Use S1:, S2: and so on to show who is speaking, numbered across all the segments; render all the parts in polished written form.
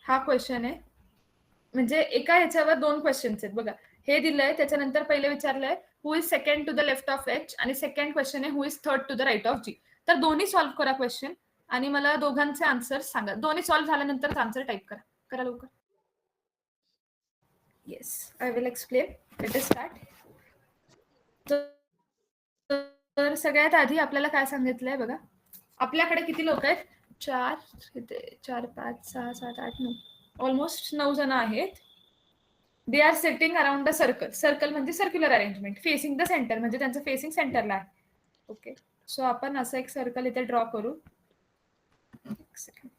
S1: हा क्वेश्चन आहे. म्हणजे एका ह्याच्यावर 2 क्वेश्चन्स आहेत बघा. हे दिलंय, त्याच्यानंतर पहिले विचारलंय who is second to the left of H आणि सेकंड क्वेश्चन आहे who is third to the right of G. तर दोन्ही सॉल्व्ह करा क्वेश्चन आणि मला दोघांचे आन्सर सांगा. दोन्ही सॉल्व्ह झाल्यानंतर आन्सर टाइप करा. करा लवकर. Yes, I will explain. Let us start. तर सगळ्यात आधी आपल्याला काय सांगितलंय बघा. आपल्याकडे किती लोक आहेत? 4, 5, 6, 7, 8, 9, ऑलमोस्ट 9 जण आहेत. They are sitting around the circle. Circle म्हणजे circular arrangement. Facing the centre म्हणजे त्यांचं फेसिंग सेंटरला आहे. ओके, सो आपण असं एक सर्कल इथे ड्रॉ करू. एक सेकंड.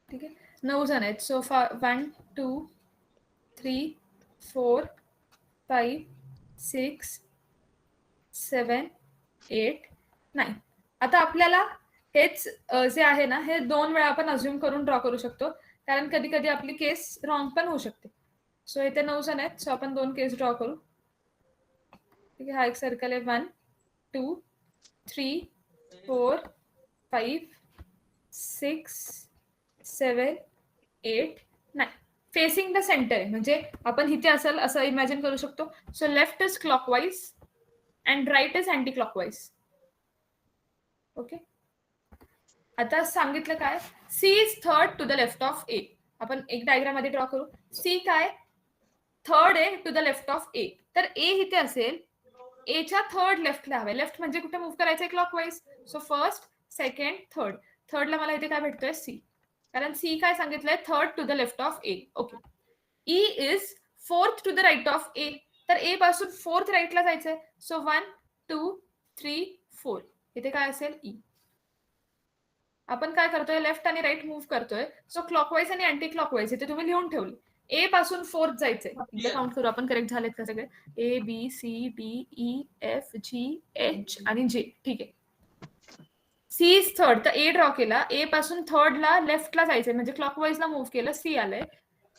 S1: ठीक आहे, 9 जण आहेत. सो 1 2 3 4 5 6 7 8 9. आता आपल्याला हेच जे आहे ना, हे 2 वेळा आपण अज्युम करून ड्रॉ करू शकतो, कारण कधी कधी आपली केस रॉंग पण होऊ शकते. सो इथे 9 जण आहेत. सो आपण 2 केस ड्रॉ करू. ठीक आहे, हा एक सर्कल आहे. 1 2 3 4 5 6 7 8 9. फेसिंग द सेंटर आहे, म्हणजे आपण इथे असेल असं इमॅजिन करू शकतो. So left is clockwise and right is anticlockwise. Okay, आता सांगितलं काय, C is third to the left of A. आपण एक डायग्राम मध्ये ड्रॉ करू. सी काय थर्ड आहे to the left of A. तर ए इथे असेल, एच्या थर्ड लेफ्टला हवे. लेफ्ट म्हणजे कुठे मूव्ह करायचंय? Clockwise. So first second third. थर्डला मला इथे काय भेटतोय? सी. कारण सी काय सांगितलंय? Third to the left of A. Okay, E is fourth to the right of A. तर ए पासून फोर्थ राईटला जायचंय. सो 1 2 3 4. इथे काय असेल? ई. आपण काय करतोय? लेफ्ट आणि राईट मूव्ह करतोय. सो क्लॉकवाईज आणि अँटी क्लॉकवाईज इथे तुम्ही लिहून ठेवली. ए पासून फोर्थ जायचंय. इथे काउंट करू आपण, करेक्ट झालेत का सगळे? A B C D E F G H आणि जे. ठीक आहे, सी इज थर्ड. तर ए ड्रॉ केला. ए पासून थर्डला लेफ्टला जायचंय, म्हणजे क्लॉकवाईजला मूव्ह केलं. सी आलंय.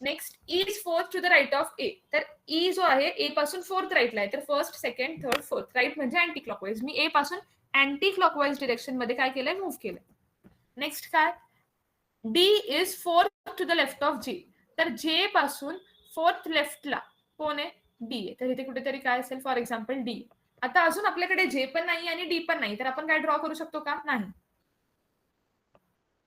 S1: Next E is fourth to the right of A. तर ई जो आहे ए पासून फोर्थ राईटला आहे. तर first second third fourth. Right म्हणजे अँटी क्लॉकवाईज. मी ए पासून अँटी क्लॉकवाईज डिरेक्शन मध्ये काय केलंय? मूव्ह केलंय. नेक्स्ट काय? D is fourth to the left of G. तर जे पासून फोर्थ लेफ्टला कोण आहे? डी आहे. तर इथे कुठेतरी काय असेल? For example D. आता अजून आपल्याकडे जे पण नाही आणि डी पण नाही, तर आपण काय ड्रॉ करू शकतो का? नाही.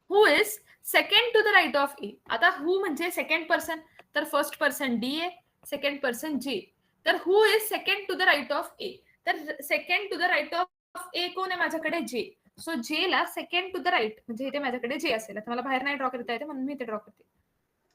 S1: Who is second to the right of A. आता हु म्हणजे सेकंड पर्सन, तर फर्स्ट पर्सन डी आहे, सेकंड पर्सन जे. तर who is second to the right of A. तर second to the right of A कोण आहे? माझ्याकडे जे. सो जे ला सेकंड टू द राईट म्हणजे इथे माझ्याकडे जे असेल. आता मला बाहेर नाही ड्रॉ करता येते म्हणून मी इथे ड्रॉ करते.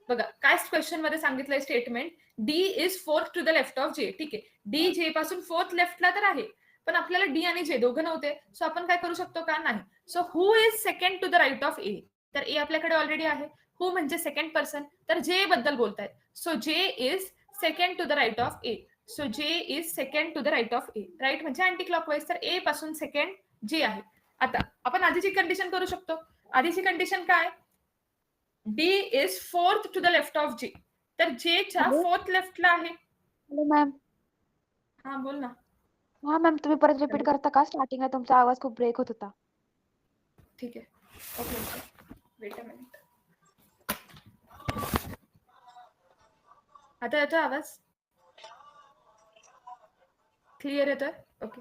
S1: बघा काय क्वेश्चन मध्ये सांगितलंय statement, D is fourth to the left of J. ठीक आहे, डी जे पासून फोर्थ लेफ्टला तर आहे, पण आपल्याला डी आणि जे दोघं नव्हते. सो आपण काय करू शकतो का? नाही. So who is second to the right of A. तर ए आपल्याकडे ऑलरेडी आहे. हु म्हणजे सेकंड पर्सन, तर जे बद्दल बोलतायत. So J is second to the right of A. So J is second to the right of A. Right म्हणजे anti clockwise. तर ए पासून सेकंड जे आहे. आता आपण आधीची कंडिशन करू शकतो. आधीची कंडिशन काय? D is fourth to the left of J. तर जे च्या फोर्थ लेफ्टला आहे.
S2: Hello ma'am.
S1: हा बोल ना.
S2: हा मॅम, तुम्ही परत रिपीट करता का? स्टार्टिंग आहे तुमचा आवाज खूप ब्रेक होत होता.
S1: ठीक आहे, ओके, वेट अ मिनिट. आता येतोय आवाज? क्लिअर येतोय? ओके.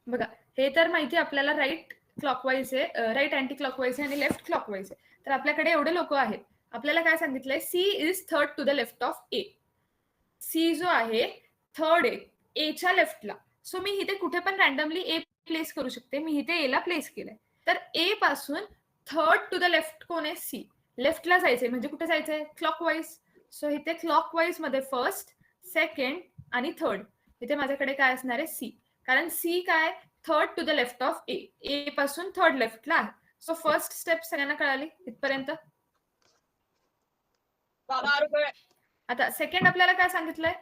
S1: बघा हे तर माहिती आपल्याला राईट क्लॉकवाईज आहे, राईट अँटी क्लॉकवाईज आहे आणि लेफ्ट क्लॉकवाईज आहे. तर आपल्याकडे एवढे लोक आहेत. आपल्याला काय सांगितलंय? C is third to the left of A. C जो आहे थर्ड आहे एच्या लेफ्टला. सो मी इथे कुठे पण रॅन्डमली ए प्लेस करू शकते. मी इथे ए ला प्लेस केलंय. तर ए पासून थर्ड टू द लेफ्ट कोण आहे? सी. लेफ्टला जायचंय म्हणजे कुठे जायचंय? क्लॉकवाईज. सो इथे क्लॉकवाईज मध्ये फर्स्ट सेकंड आणि थर्ड. इथे माझ्याकडे काय असणार आहे? सी. कारण सी काय? Third to the left of A. A पासून थर्ड लेफ्टला आहे. सो फर्स्ट स्टेप सगळ्यांना कळाली इथपर्यंत? आता सेकंड आपल्याला काय सांगितलंय?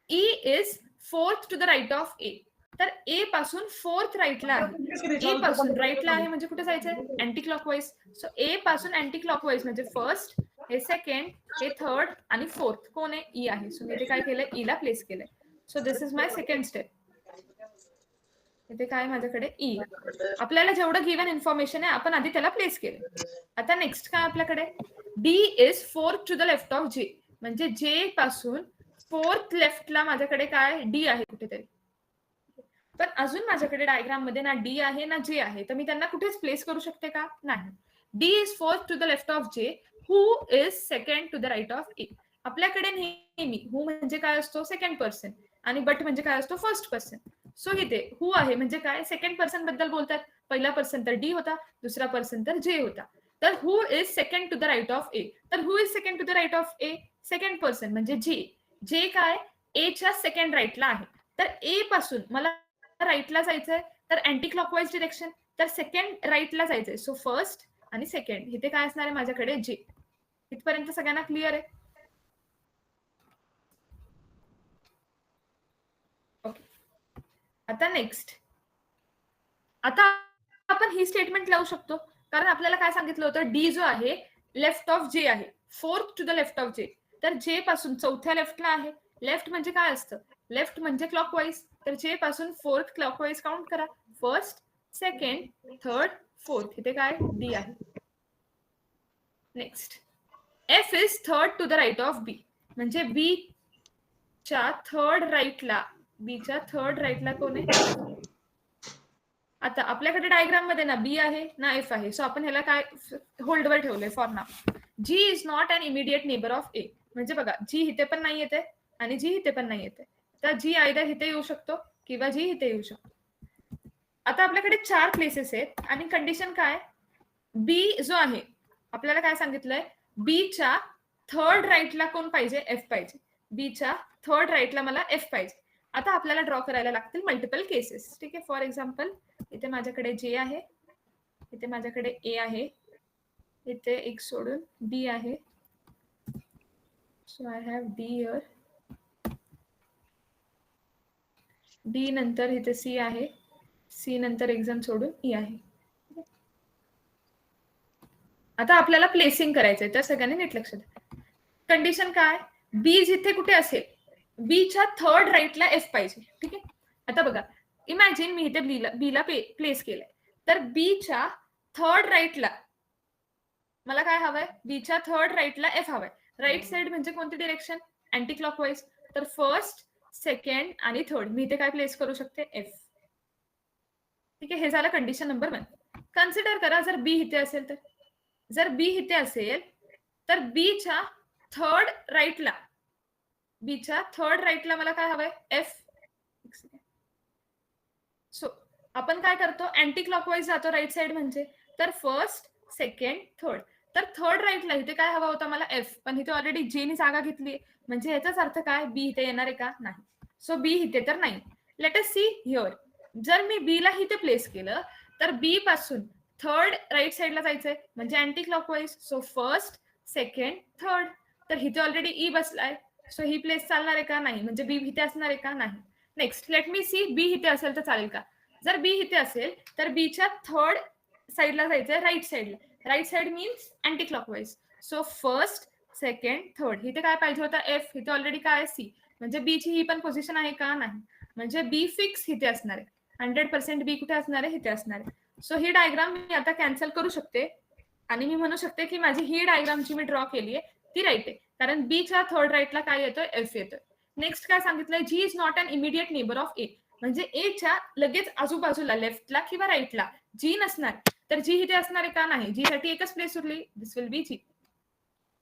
S1: E is fourth to the right of A. तर ए पासून फोर्थ राईटला आहे. ए पासून राईटला आहे म्हणजे कुठे जायचंय? Anti clockwise. सो ए पासून अँटी क्लॉकवाईज म्हणजे फर्स्ट हे सेकंड, हे थर्ड आणि फोर्थ कोण आहे? ई आहे. सो मी ते काय केलंय? ई ला प्लेस केलंय. So this is my second step. इथे काय माझ्याकडे? ई. आपल्याला जेवढं गिव्हन इन्फॉर्मेशन आहे आपण आधी त्याला प्लेस केले. आता नेक्स्ट काय आपल्याकडे? D is fourth to the left of J. म्हणजे जे पासून फोर्थ लेफ्टला माझ्याकडे काय? डी आहे कुठेतरी. पण अजून माझ्याकडे डायग्राम मध्ये ना डी आहे ना जे आहे, तर मी त्यांना कुठेच प्लेस करू शकते का? नाही. D is fourth to the left of J, who is second to the right of A. आपल्याकडे नेहमी हु म्हणजे काय असतो? सेकंड पर्सन, आणि बट म्हणजे काय असतो? First person. सो इथे हु आहे म्हणजे काय? सेकंड पर्सन बद्दल बोलतात. पहिला पर्सन तर डी होता, दुसरा पर्सन तर जे होता. तर who is second to the right of A. तर who is second to the right of A? Second person म्हणजे जे. जे काय? एच्या सेकंड राईटला आहे. तर ए पासून मला राईटला जायचंय, तर अँटी क्लॉकवाईज डिरेक्शन, तर सेकंड राईटला जायचंय. सो फर्स्ट आणि सेकंड इथे काय असणार आहे माझ्याकडे? जे. इथपर्यंत सगळ्यांना क्लिअर आहे? ओके. आता नेक्स्ट, आता आपण ही स्टेटमेंट लावू शकतो, कारण आपल्याला काय सांगितलं होतं? डी जो आहे लेफ्ट ऑफ जे आहे, fourth to the left of J. तर जे पासून चौथ्या लेफ्टला आहे. लेफ्ट म्हणजे काय असतं? लेफ्ट म्हणजे क्लॉकवाईज. तर जे पासून फोर्थ क्लॉकवाईज काउंट करा. First, second, third, fourth. इथे काय? डी आहे. Next, F is third to the right of B. म्हणजे बी च्या थर्ड राईटला, बीच्या थर्ड राईटला कोण आहे? आता आपल्याकडे डायग्राम मध्ये ना बी आहे ना एफ आहे. सो आपण ह्याला काय होल्डवर ठेवलंय for now. G is not an immediate neighbour of A. म्हणजे बघा, जी इथे पण नाही येते आणि जी इथे पण नाही येते. तर जी आयदर इथे येऊ शकतो किंवा जी इथे येऊ शकतो. आता आपल्याकडे 4 प्लेसेस आहेत आणि कंडिशन काय? बी जो आहे, आपल्याला काय सांगितलंय? बीच्या थर्ड राईटला कोण पाहिजे? एफ पाहिजे. बीच्या थर्ड राईटला मला एफ पाहिजे. आता आपल्याला ड्रॉ करायला लागतील मल्टिपल केसेस. ठीक आहे. फॉर एक्झाम्पल, इथे माझ्याकडे जे आहे, इथे माझ्याकडे ए आहे, इथे एक सोडून बी आहे. So I have D here. D नंतर इथे सी आहे, सी नंतर एक जण सोडून ई आहे. आता आपल्याला प्लेसिंग करायचंय, तर सगळ्यांनी नीट लक्ष द्या. कंडिशन काय? बी जिथे कुठे असेल, बीच्या थर्ड राईटला एफ पाहिजे. ठीक आहे. आता बघा, इमॅजिन मी इथे बीला प्लेस केलंय, तर बीच्या थर्ड राईटला मला काय हवंय? बीच्या थर्ड राईटला एफ हवंय. राईट साइड म्हणजे कोणती डिरेक्शन? Anti clockwise. तर फर्स्ट, सेकंड आणि थर्ड मी इथे काय प्लेस करू शकते? एफ. ठीक आहे. हे झालं कंडिशन नंबर 1. कन्सिडर करा, जर बी इथे असेल तर, जर बी इथे असेल तर बीच्या थर्ड राईटला, बीच्या थर्ड राईटला मला काय हवंय? एफ. सो आपण काय करतो? अँटी क्लॉकवाईज जातो राईट साइड म्हणजे. तर फर्स्ट, सेकंड, थर्ड. तर थर्ड राईटला इथे काय हवा होता मला? एफ. पण इथे ऑलरेडी जे ने जागा घेतली, म्हणजे याचाच अर्थ काय? बी इथे येणार आहे का? नाही. सो बी इथे तर नाही. Let us see here. जर मी बी ला इथे प्लेस केलं, तर बी पासून थर्ड राईट साइडला जायचंय, म्हणजे anti clockwise. So first, second, third. तर इथे ऑलरेडी ई बसलाय. सो ही प्लेस चालणार आहे का? नाही. म्हणजे बी इथे असणार आहे का? नाही. Next, let me see B इथे असेल तर चालेल का? जर बी इथे असेल तर बीच्या थर्ड साइडला जायचंय, राईट साइडला. Right side means anti clockwise. So first, second, third. इथे काय पाहिजे होता? एफ. इथे ऑलरेडी काय? सी. म्हणजे बी ची ही पण पोझिशन आहे का? नाही. म्हणजे बी फिक्स इथे असणार आहे. 100% बी कुठे असणार आहे? इथे असणार आहे. सो ही डायग्राम मी आता कॅन्सल करू शकते आणि मी म्हणू शकते की माझी ही डायग्राम जी मी ड्रॉ केली आहे ती राईट आहे, कारण बीच्या थर्ड राईटला काय येतोय? एफ येतोय. नेक्स्ट काय सांगितलंय? G is not an immediate neighbour of A. म्हणजे एच्या लगेच आजूबाजूला, लेफ्टला किंवा राईटला जी नसणार. तर जी इथे असणार आहे का? नाही. जी साठी एकच प्लेस उरली, दिस विल बी जी.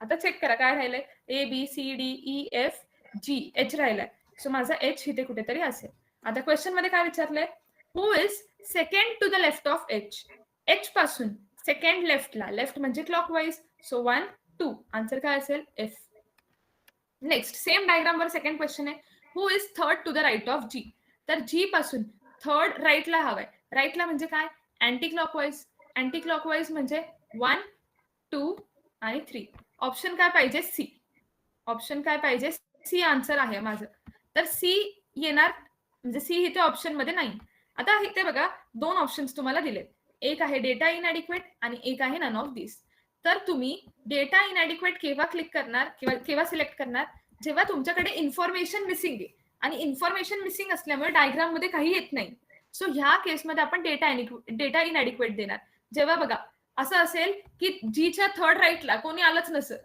S1: आता चेक करा काय राहिलंय? A, B, C, D, E, F, G, H राहिलाय. सो माझा एच इथे कुठेतरी असेल. आता क्वेश्चन मध्ये काय विचारलंय? Who is second to the left of H. H पासून सेकंड लेफ्टला, लेफ्ट म्हणजे क्लॉकवाईज. सो 1, 2. आन्सर काय असेल? एफ. नेक्स्ट, सेम डायग्राम वर सेकंड क्वेश्चन आहे. Who is third to the right of G. तर जी पासून थर्ड राईटला हवाय. राईटला म्हणजे काय? Anti clockwise. अँटी क्लॉकवाईज म्हणजे 1, 2 आणि 3. ऑप्शन काय पाहिजे? सी. ऑप्शन काय पाहिजे? सी आन्सर आहे माझं. तर सी येणार, म्हणजे सी इथे ऑप्शन मध्ये नाही. आता इथे बघा, 2 ऑप्शन्स तुम्हाला दिलेत. एक आहे डेटा इनएडिक्वेट आणि एक आहे नन ऑफ दिस. तर तुम्ही डेटा इनएडिक्वेट केव्हा क्लिक करणार किंवा केव्हा सिलेक्ट करणार, जेव्हा तुमच्याकडे इन्फॉर्मेशन मिसिंग आहे आणि इन्फॉर्मेशन मिसिंग असल्यामुळे डायग्राम मध्ये काही येत नाही. सो ह्या केसमध्ये आपण डेटा इनएडिक्वेट देणार. जेव्हा बघा असं असेल की जीच्या थर्ड राईटला कोणी आलंच नसेल,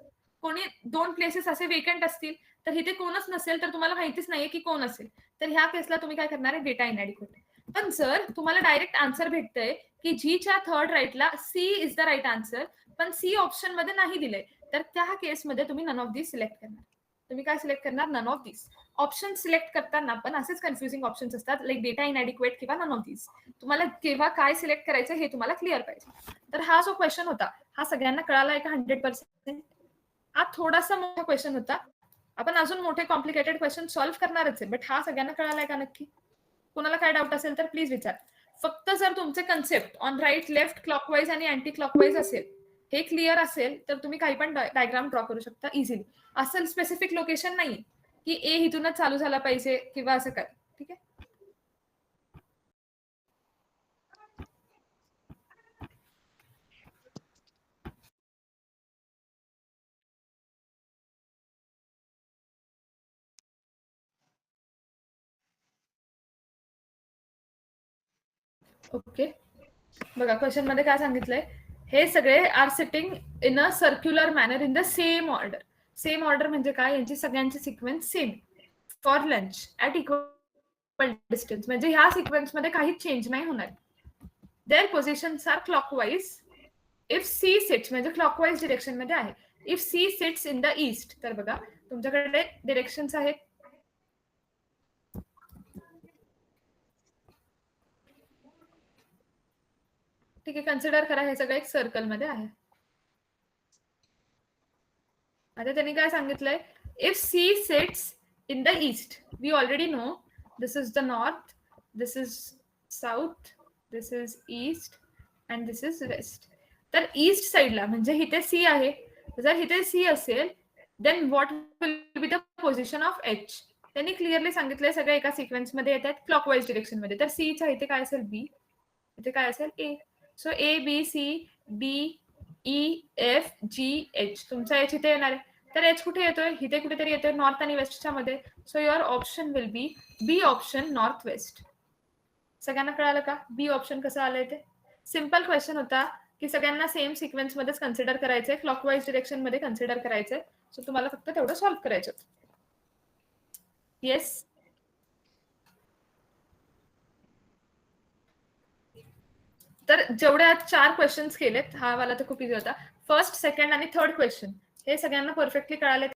S1: कोणी 2 प्लेसेस असे वेकंट असतील, तर इथे कोणच नसेल, तर तुम्हाला माहितीच नाहीये की कोण असेल, तर ह्या केसला तुम्ही काय करणार आहे, डेटा इनएडिक्वेट. पण जर तुम्हाला डायरेक्ट आन्सर भेटतंय की जीच्या थर्ड राईटला C is the right answer, पण सी ऑप्शन मध्ये नाही दिलंय, तर त्या केसमध्ये तुम्ही नन ऑफ दिस सिलेक्ट करणार. तुम्ही काय सिलेक्ट करणार, none of this. Option select करताना पण असेच कन्फ्युजिंग ऑप्शन्स असतात, लाईक डेटा इनएडिक्वेट किंवा नन ऑफ दिस. तुम्हाला केव्हा काय सिलेक्ट करायचं हे तुम्हाला क्लिअर पाहिजे. तर हा जो क्वेश्चन होता हा सगळ्यांना कळालाय का 100%? हा थोडासा मोठा क्वेश्चन होता. आपण अजून मोठे कॉम्प्लिकेटेड क्वेश्चन सॉल्व्ह करणारच आहे, बट हा सगळ्यांना कळालाय का नक्की? कोणाला काय डाऊट असेल तर प्लीज विचार. फक्त जर तुमचे concept on right left clockwise आणि अँटी क्लॉकवाईज असेल, हे क्लिअर असेल, तर तुम्ही काही पण डायग्राम ड्रॉ करू शकता इझिली. असं स्पेसिफिक लोकेशन नाही की ए इथूनच चालू झाला पाहिजे किंवा असं काय. ठीक आहे. ओके, बघा क्वेश्चन मध्ये काय सांगितलंय, हे सगळे are sitting in a circular manner in the same order. Same order म्हणजे काय, यांची सगळ्यांची sequence same for lunch at equal distance, म्हणजे ह्या सिक्वेन्स मध्ये काहीच चेंज नाही होणार. Their positions are clockwise if C sits, म्हणजे क्लॉकवाईज डिरेक्शन मध्ये आहे. If C sits in the east, तर बघा तुमच्याकडे डिरेक्शन्स आहेत. ठीक आहे, कन्सिडर करा हे सगळं एक सर्कल मध्ये आहे. आता त्यांनी काय सांगितलंय, if C sits in the east, we already know this is the north, this is south, this is east and this is west. तर ईस्ट साइडला म्हणजे इथे सी आहे, जर इथे सी असेल then what will be the position of H. त्यांनी clearly सांगितलंय सगळ्या एका सिक्वेन्स मध्ये येतात क्लॉकवाईज डिरेक्शन मध्ये. तर सीच्या इथे काय असेल बी, इथे काय असेल A. So A B C D E F G H, तुमचा एच इथे येणार आहे. तर एच कुठे येतोय, इथे कुठेतरी येतोय नॉर्थ आणि वेस्टच्या मध्ये. So your option will be B option, north west. सगळ्यांना कळालं का बी ऑप्शन कसं आलंय ते? सिम्पल क्वेश्चन होता की सगळ्यांना सेम सिक्वेन्स मध्येच कन्सिडर करायचंय, क्लॉकवाईज डिरेक्शन मध्ये कन्सिडर करायचंय. सो तुम्हाला फक्त तेवढं सॉल्व्ह करायचं होतं. येस, तर जेवढे आज 4 क्वेश्चन्स केलेत, हा वाला तर खूप इझी होता. फर्स्ट, सेकंड आणि थर्ड क्वेश्चन हे सगळ्यांना परफेक्टली कळाले